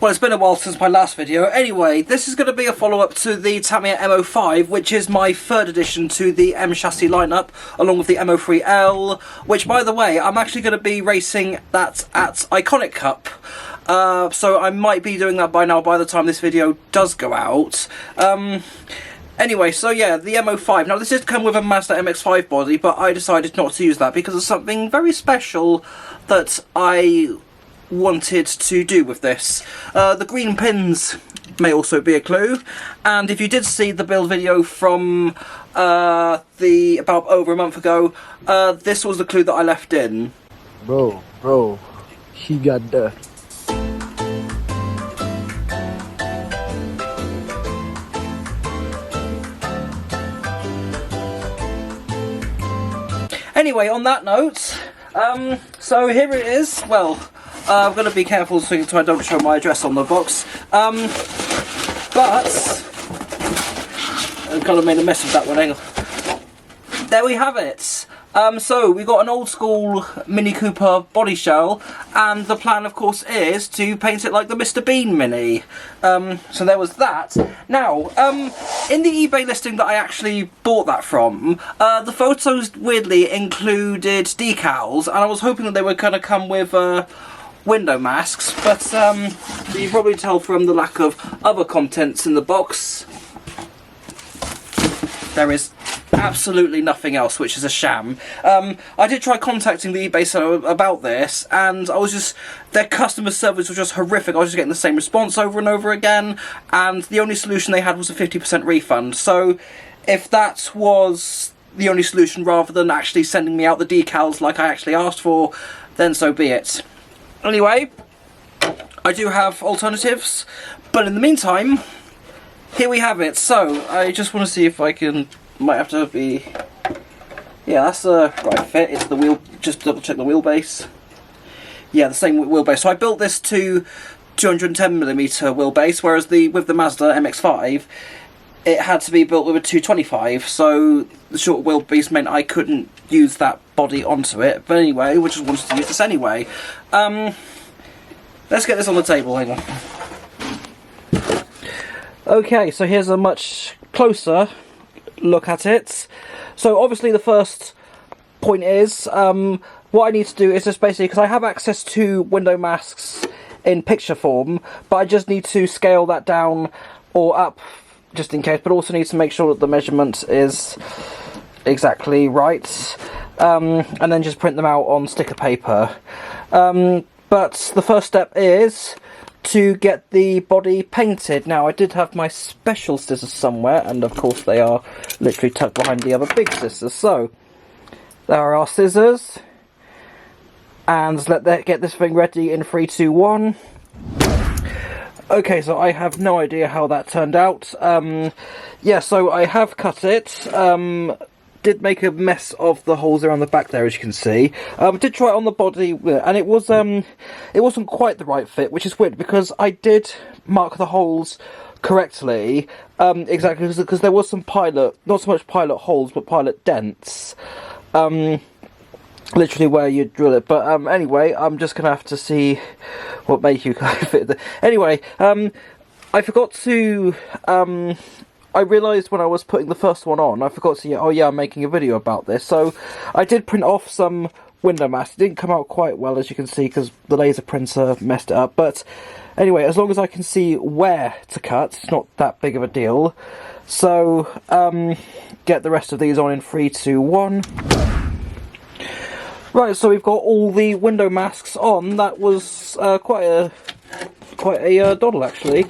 Well, it's been a while since my last video. Anyway, this is going to be a follow-up to the Tamiya M05, which is my third addition to the M chassis lineup, along with the M03L, which, by the way, I'm actually going to be racing that at Iconic Cup. So I might be doing that by now, by the time this video does go out. Anyway, so yeah, the M05. Now, this did come with a Mazda MX-5 body, but I decided not to use that because of something very special that I wanted to do with this. The green pins may also be a clue, and if you did see the build video from about over a month ago, this was the clue that I left in. Bro, he got the... Anyway, on that note, so here it is. Well, I'm going to be careful so I don't show my address on the box. But I've kind of made a mess of that one. Hang on. There we have it. So we got an old school Mini Cooper body shell, and the plan, of course, is to paint it like the Mr. Bean Mini. So there was that. Now, in the eBay listing that I actually bought that from, the photos weirdly included decals, and I was hoping that they were going to come with window masks, but you can probably tell from the lack of other contents in the box, there is absolutely nothing else, which is a sham. I did try contacting the eBay seller about this, and their customer service was just horrific. I was just getting the same response over and over again, and the only solution they had was a 50% refund. So if that was the only solution rather than actually sending me out the decals like I actually asked for, then so be it. Anyway, I do have alternatives, but in the meantime, here we have it. So I just want to see if I can... Might have to be... Yeah, that's the right fit. It's the wheel... Just double check the wheelbase. Yeah, the same wheelbase. So I built this to 210mm wheelbase, whereas with the Mazda MX-5, it had to be built with a 225. So the short wheelbase meant I couldn't use that body onto it. But anyway, we just wanted to use this anyway. Let's get this on the table. Hang on. Okay, so here's a much closer look at it. So obviously the first point is what I need to do is just basically, because I have access to window masks in picture form, but I just need to scale that down or up just in case, but also need to make sure that the measurement is exactly right, and then just print them out on sticker paper. But the first step is to get the body painted. Now, I did have my special scissors somewhere, and of course they are literally tucked behind the other big scissors. So, there are our scissors, and let's get this thing ready in 3, 2, 1. Okay, so I have no idea how that turned out. Yeah, so I have cut it. Did make a mess of the holes around the back there, as you can see. Did try it on the body, and it wasn't quite the right fit, which is weird because I did mark the holes correctly, exactly because there was some pilot, not so much pilot holes, but pilot dents, literally where you drill it. But anyway, I'm just gonna have to see what make you fit. Anyway, I forgot to I realised when I was putting the first one on, I forgot to, oh yeah, I'm making a video about this. So I did print off some window masks. It didn't come out quite well, as you can see, because the laser printer messed it up. But anyway, as long as I can see where to cut, it's not that big of a deal. So get the rest of these on in 3, 2, 1. Right, so we've got all the window masks on. That was quite a doddle, actually.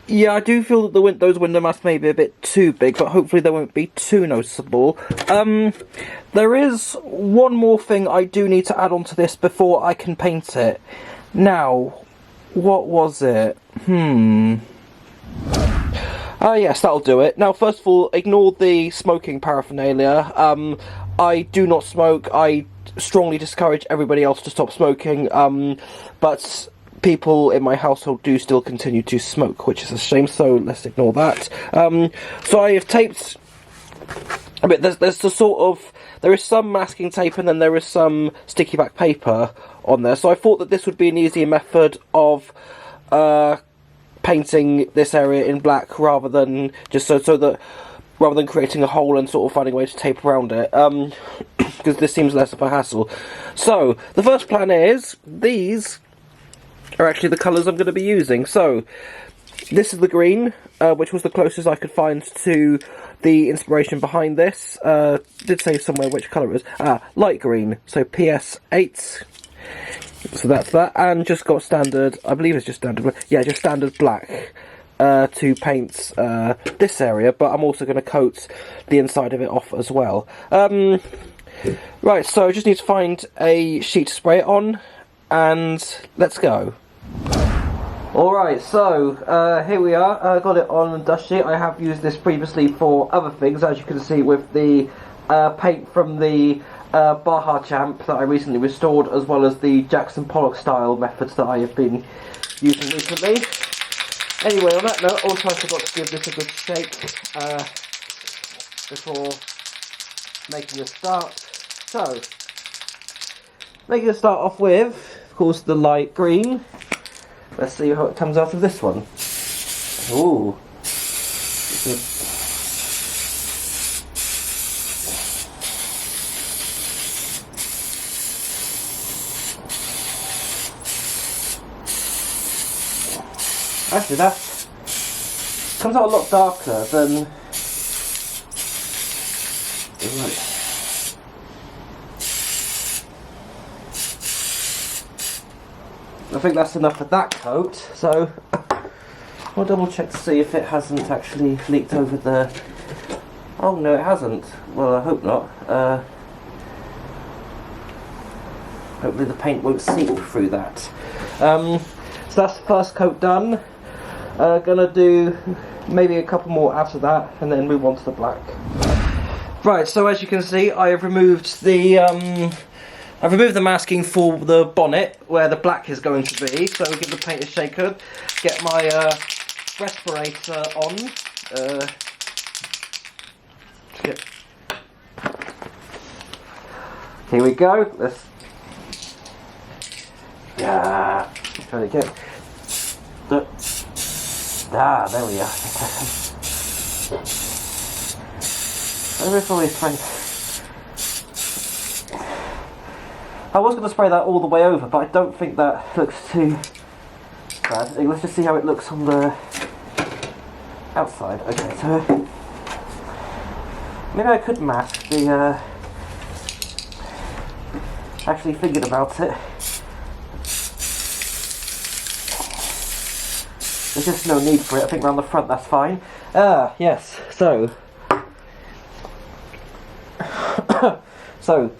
Yeah, I do feel that those window masks may be a bit too big, but hopefully they won't be too noticeable. There is one more thing I do need to add onto this before I can paint it. Now, what was it? Yes, that'll do it. Now, first of all, ignore the smoking paraphernalia. I do not smoke. I strongly discourage everybody else to stop smoking, but people in my household do still continue to smoke, which is a shame, so let's ignore that. So I have taped a bit, there's the sort of there is some masking tape and then there is some sticky back paper on there. So I thought that this would be an easier method of painting this area in black rather than just so that rather than creating a hole and sort of finding a way to tape around it, because this seems less of a hassle. So the first plan is these are actually the colours I'm going to be using. So this is the green, which was the closest I could find to the inspiration behind this. Did say somewhere which colour it was. Light green, so PS8. So that's that, and just got standard, I believe it's just standard, yeah, just standard black to paint this area, but I'm also going to coat the inside of it off as well. Right, so I just need to find a sheet to spray it on, and let's go. Alright, so here we are. I got it on a dust sheet. I have used this previously for other things, as you can see with the paint from the Baja Champ that I recently restored, as well as the Jackson Pollock style methods that I have been using recently. Anyway, on that note, also I forgot to give this a good shake before making a start. So, making a start off with, of course, the light green. Let's see how it comes out of this one. Ooh. Actually, that comes out a lot darker than. I think that's enough for that coat, so I'll double check to see if it hasn't actually leaked over the... Oh no, it hasn't. Well, I hope not. Hopefully the paint won't seep through that. So that's the first coat done. Gonna do maybe a couple more after that and then move on to the black. Right, so as you can see, I have removed the I've removed the masking for the bonnet where the black is going to be, so I'll give the paint a shaker, get my respirator on. Here we go. Let's try to get the there we are. I was going to spray that all the way over, but I don't think that looks too bad. Let's just see how it looks on the outside. Okay, so maybe I could mask the. Actually, thinking about it, there's just no need for it. I think around the front that's fine. Yes. So. So.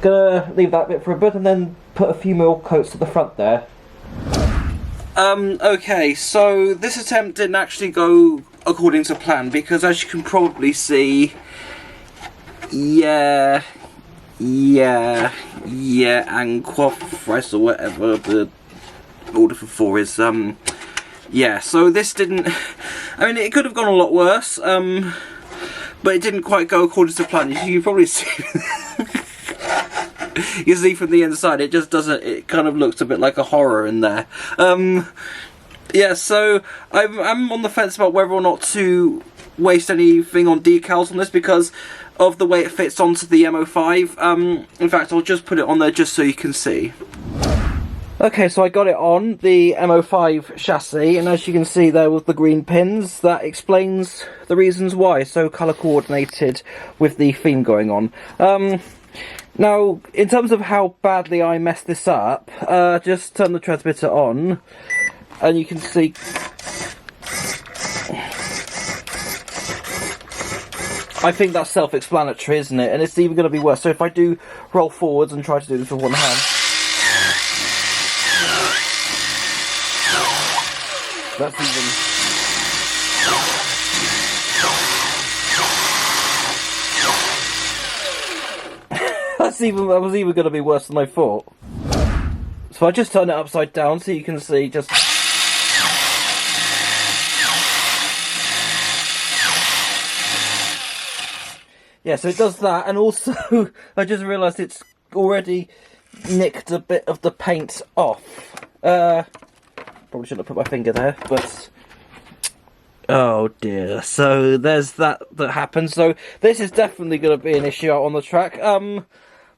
Gonna leave that bit for a bit and then put a few more coats at the front there. Okay, so this attempt didn't actually go according to plan because, as you can probably see, and Quaffres or whatever the order for 4 is, so this didn't, I mean, it could have gone a lot worse, but it didn't quite go according to plan. You can probably see. You see from the inside, it just doesn't. It kind of looks a bit like a horror in there. So I'm on the fence about whether or not to waste anything on decals on this because of the way it fits onto the MO5. In fact, I'll just put it on there just so you can see. Okay, so I got it on the MO5 chassis, and as you can see there with the green pins, that explains the reasons why it's so colour coordinated with the theme going on. Now, in terms of how badly I messed this up, just turn the transmitter on, and you can see... I think that's self-explanatory, isn't it? And it's even going to be worse. So if I do roll forwards and try to do this with one hand... That's even... That was even going to be worse than I thought. So I just turn it upside down so you can see just... Yeah, so it does that, and also I just realised it's already nicked a bit of the paint off. Probably shouldn't have put my finger there, but oh dear. So there's that happens. So this is definitely going to be an issue out on the track.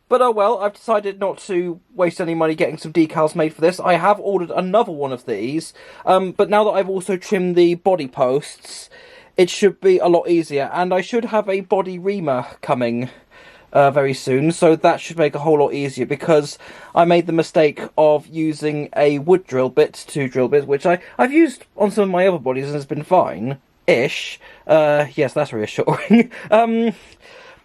But oh well, I've decided not to waste any money getting some decals made for this. I have ordered another one of these, but now that I've also trimmed the body posts, it should be a lot easier, and I should have a body reamer coming very soon, so that should make a whole lot easier, because I made the mistake of using a wood drill bit to drill bit, which I've used on some of my other bodies and has been fine-ish. Yes, that's reassuring.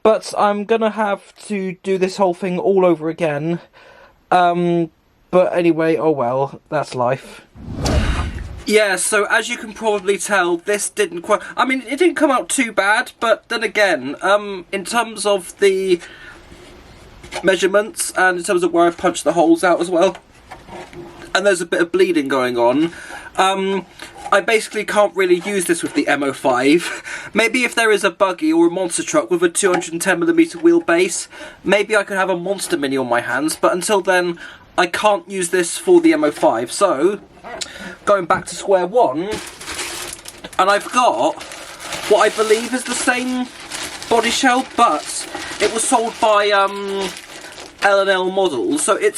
But I'm gonna have to do this whole thing all over again. But anyway, oh well, that's life. Yeah, so as you can probably tell, this didn't quite... I mean, it didn't come out too bad, but then again, in terms of the measurements, and in terms of where I've punched the holes out as well, and there's a bit of bleeding going on, I basically can't really use this with the M05. Maybe if there is a buggy or a monster truck with a 210mm wheelbase, maybe I could have a Monster Mini on my hands, but until then, I can't use this for the M05, so... going back to square one, and I've got what I believe is the same Bodyshell, but it was sold by L&L Models, so it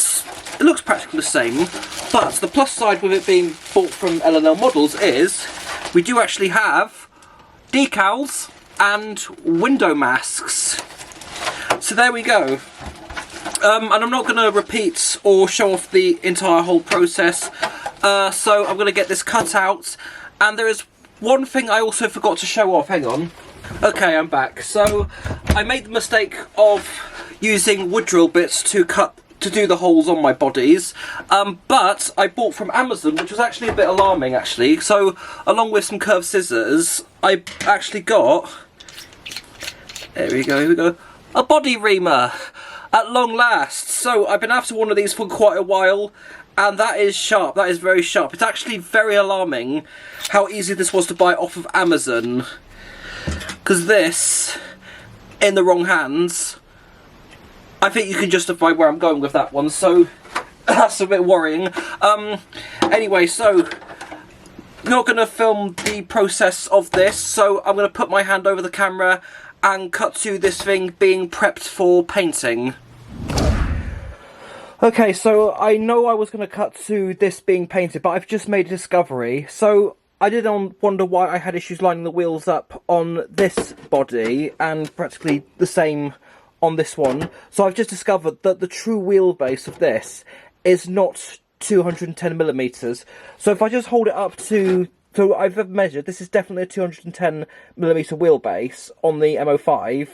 looks practically the same. But the plus side with it being bought from L&L Models is we do actually have decals and window masks. So there we go. And I'm not going to repeat or show off the entire whole process. So I'm going to get this cut out, and there is one thing I also forgot to show off. Hang on. Okay, I'm back. So I made the mistake of using wood drill bits to do the holes on my bodies, but I bought from Amazon, which was actually a bit alarming actually. So along with some curved scissors, I actually got, there we go, here we go, a body reamer at long last. So I've been after one of these for quite a while, and that is sharp, that is very sharp. It's actually very alarming how easy this was to buy off of Amazon. Because this, in the wrong hands, I think you can justify where I'm going with that one, so that's a bit worrying. Anyway, so, not going to film the process of this, so I'm going to put my hand over the camera and cut to this thing being prepped for painting. Okay, so I know I was going to cut to this being painted, but I've just made a discovery. So I did wonder why I had issues lining the wheels up on this body, and practically the same on this one. So I've just discovered that the true wheelbase of this is not 210mm. So if I just hold it up to... So I've measured, this is definitely a 210mm wheelbase on the M05.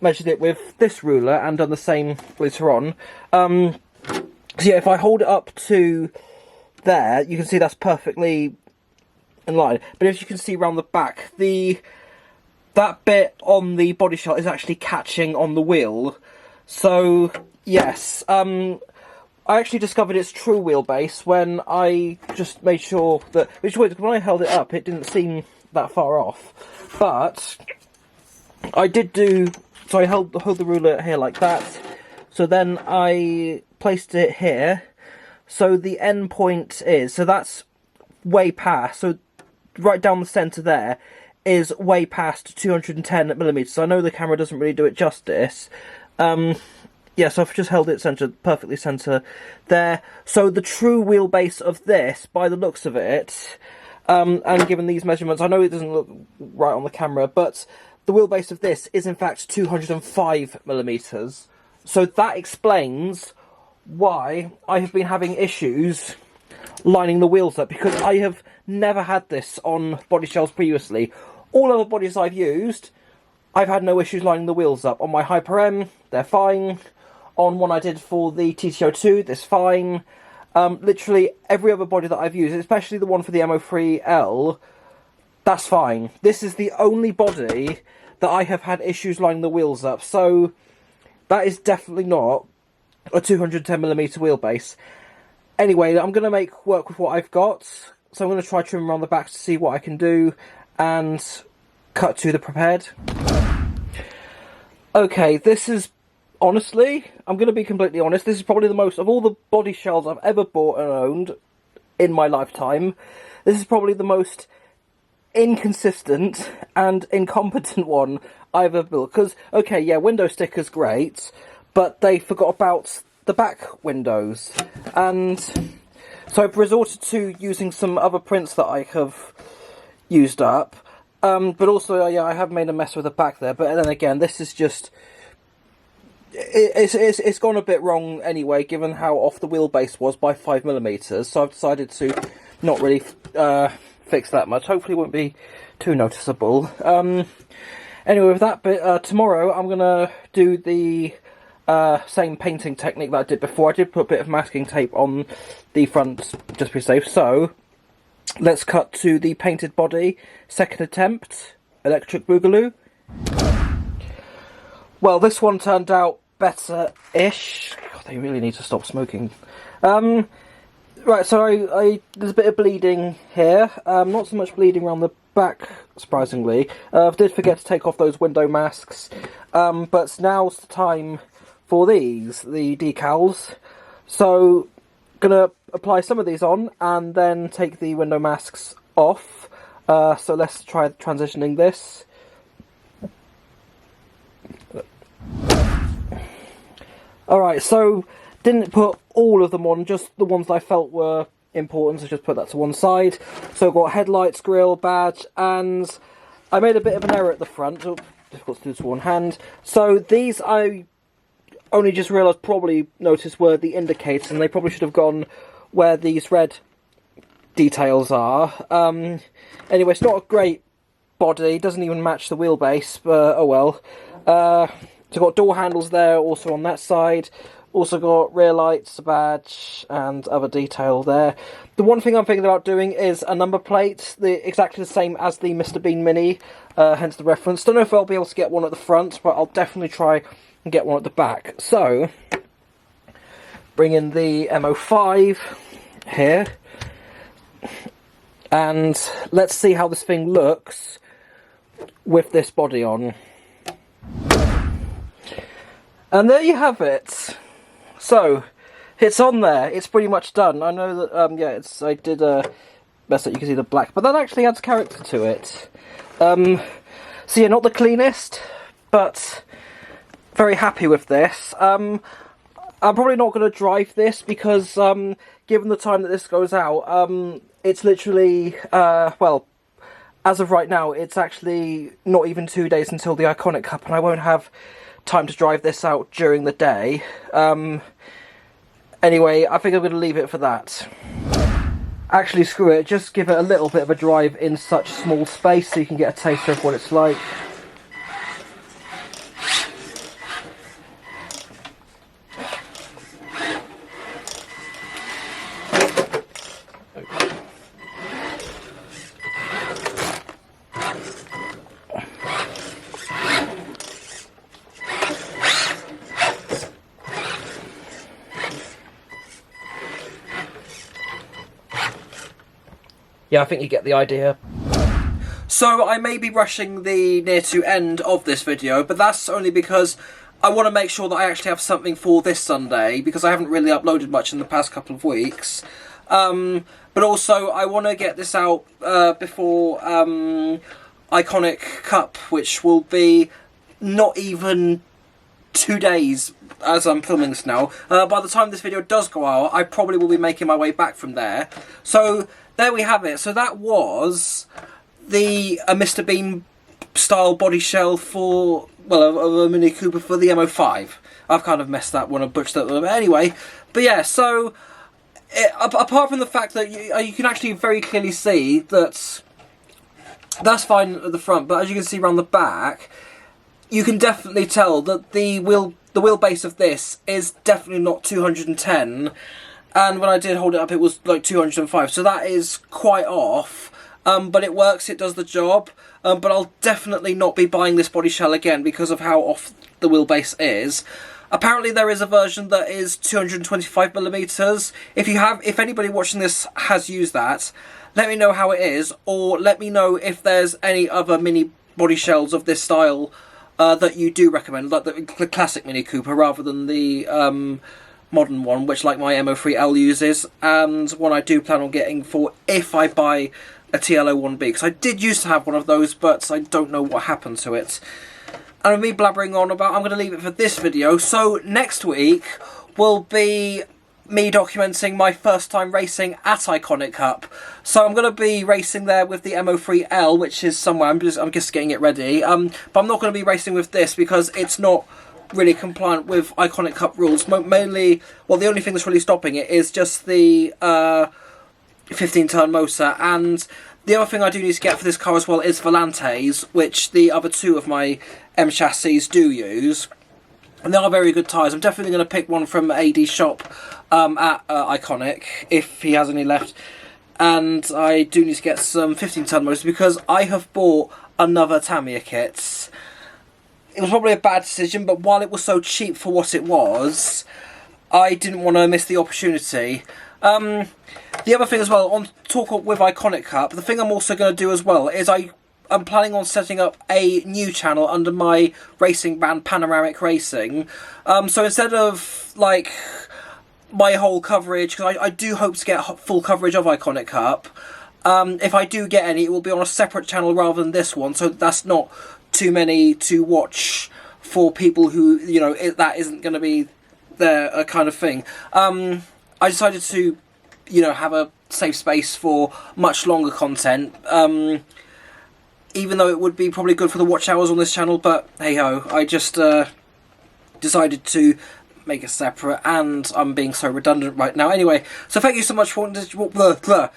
Measured it with this ruler and done the same later on. So yeah, if I hold it up to there, you can see that's perfectly in line. But as you can see around the back, that bit on the Bodyshell is actually catching on the wheel. So yes, I actually discovered its true wheelbase when I just made sure that, which was when I held it up, it didn't seem that far off. But I did do, so I held the ruler here like that. So then I placed it here. So the end point is, so that's way past, so right down the centre there is way past 210mm. So I know the camera doesn't really do it justice. Yeah, so I've just held it perfectly centre there. So the true wheelbase of this, by the looks of it, and given these measurements, I know it doesn't look right on the camera, but the wheelbase of this is in fact 205mm. So that explains why I have been having issues lining the wheels up, because I have never had this on Bodyshells previously. All other bodies I've used, I've had no issues lining the wheels up. On my Hyper M, they're fine. On one I did for the TTO2, that's fine. Literally every other body that I've used, especially the one for the MO3L, that's fine. This is the only body that I have had issues lining the wheels up, so that is definitely not a 210mm wheelbase. Anyway, I'm going to make work with what I've got, so I'm going to try trim around the back to see what I can do, and cut to the prepared. Okay, this is, honestly, I'm going to be completely honest, this is probably the most, of all the body shells I've ever bought and owned in my lifetime, this is probably the most inconsistent and incompetent one I've ever built. Because, okay, yeah, window sticker's great, but they forgot about the back windows. And so I've resorted to using some other prints that I have used up. But also, yeah, I have made a mess with the back there. But then again, this is just... It's gone a bit wrong anyway, given how off the wheelbase was by 5mm. So I've decided to not really fix that much. Hopefully it won't be too noticeable. Anyway, with that bit, tomorrow I'm going to do the same painting technique that I did before. I did put a bit of masking tape on the front just to be safe. So, let's cut to the painted body. Second attempt, Electric Boogaloo. Well, this one turned out better-ish. God, they really need to stop smoking. Right, so there's a bit of bleeding here. Not so much bleeding around the back, surprisingly. I did forget to take off those window masks. But now's the time for these, the decals. So, gonna apply some of these on, and then take the window masks off. So let's try transitioning this. Alright, so didn't put all of them on, just the ones I felt were important, so just put that to one side. So I've got headlights, grille, badge, and I made a bit of an error at the front. Oh, difficult to do this with one hand. So these I only just realised, probably noticed, were the indicators, and they probably should have gone where these red details are. Anyway, it's not a great body, doesn't even match the wheelbase, but oh well. So got door handles there, also on that side. Also got rear lights, a badge, and other detail there. The one thing I'm thinking about doing is a number plate, exactly the same as the Mr. Bean Mini, hence the reference. Don't know if I'll be able to get one at the front, but I'll definitely try and get one at the back. So, bring in the MO5 here, and let's see how this thing looks with this body on. And there you have it. So, it's on there. It's pretty much done. I know that, yeah, I did mess that you can see the black, but that actually adds character to it. So yeah, not the cleanest, but very happy with this. I'm probably not going to drive this because, given the time that this goes out, it's literally, well, as of right now, it's actually not even 2 days until the Iconic Cup, and I won't have time to drive this out during the day. Anyway, I think I'm going to leave it for that. Actually, screw it, just give it a little bit of a drive in such small space so you can get a taster of what it's like. Yeah, I think you get the idea. So I may be rushing the near to end of this video, but that's only because I want to make sure that I actually have something for this Sunday, because I haven't really uploaded much in the past couple of weeks. But also I want to get this out before Iconic Cup, which will be not even 2 days as I'm filming this now. By the time this video does go out, I probably will be making my way back from there. So there we have it. So that was the Mr. Bean style body shell for, well, a Mini Cooper for the MO5. I've kind of messed that one and butchered that one. Anyway, but yeah, so apart from the fact that you can actually very clearly see that that's fine at the front, but as you can see around the back, you can definitely tell that the wheelbase of this is definitely not 210. And when I did hold it up, it was like 205. So that is quite off. But it works, it does the job. But I'll definitely not be buying this body shell again because of how off the wheelbase is. Apparently there is a version that is 225mm. If anybody watching this has used that, let me know how it is. Or let me know if there's any other mini body shells of this style that you do recommend, like the classic Mini Cooper rather than the modern one, which like my MO3L uses, and one I do plan on getting for if I buy a TL01B, because I did used to have one of those, but I don't know what happened to it. And with me blabbering on about, I'm going to leave it for this video. So next week will be me documenting my first time racing at Iconic Cup. So I'm going to be racing there with the MO3L, which is somewhere, I'm just getting it ready. But I'm not going to be racing with this because it's not really compliant with Iconic Cup rules. Mainly, well, the only thing that's really stopping it is just the 15-turn motor, and the other thing I do need to get for this car as well is Volantes, which the other two of my M chassis do use. And they are very good tyres. I'm definitely going to pick one from AD's shop at Iconic, if he has any left. And I do need to get some 15-ton motors because I have bought another Tamiya kit. It was probably a bad decision, but while it was so cheap for what it was, I didn't want to miss the opportunity. The other thing as well, on talk with Iconic Cup, the thing I'm also going to do as well is I'm planning on setting up a new channel under my racing brand, Panoramic Racing. So instead of like my whole coverage, because I do hope to get full coverage of Iconic Cup. If I do get any, it will be on a separate channel rather than this one, so that's not too many to watch for people who, you know, that isn't going to be their kind of thing. I decided to, you know, have a safe space for much longer content. Even though it would be probably good for the watch hours on this channel, but hey ho, I just decided to make it separate, and I'm being so redundant right now. Anyway, so thank you so much for God,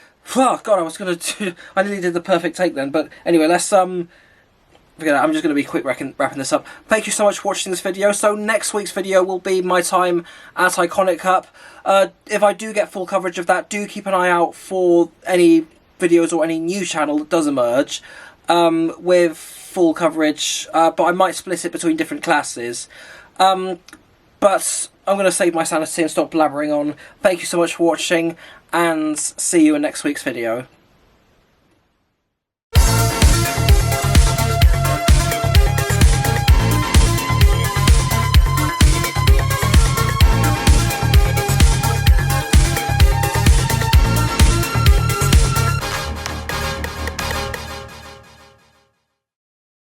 I was gonna do, I nearly did the perfect take then, but anyway, let's forget it, I'm just going to be quick wrapping this up. Thank you so much for watching this video. So next week's video will be my time at Iconic Cup. If I do get full coverage of that, do keep an eye out for any videos or any new channel that does emerge with full coverage, but I might split it between different classes. But I'm going to save my sanity and stop blabbering on. Thank you so much for watching, and see you in next week's video.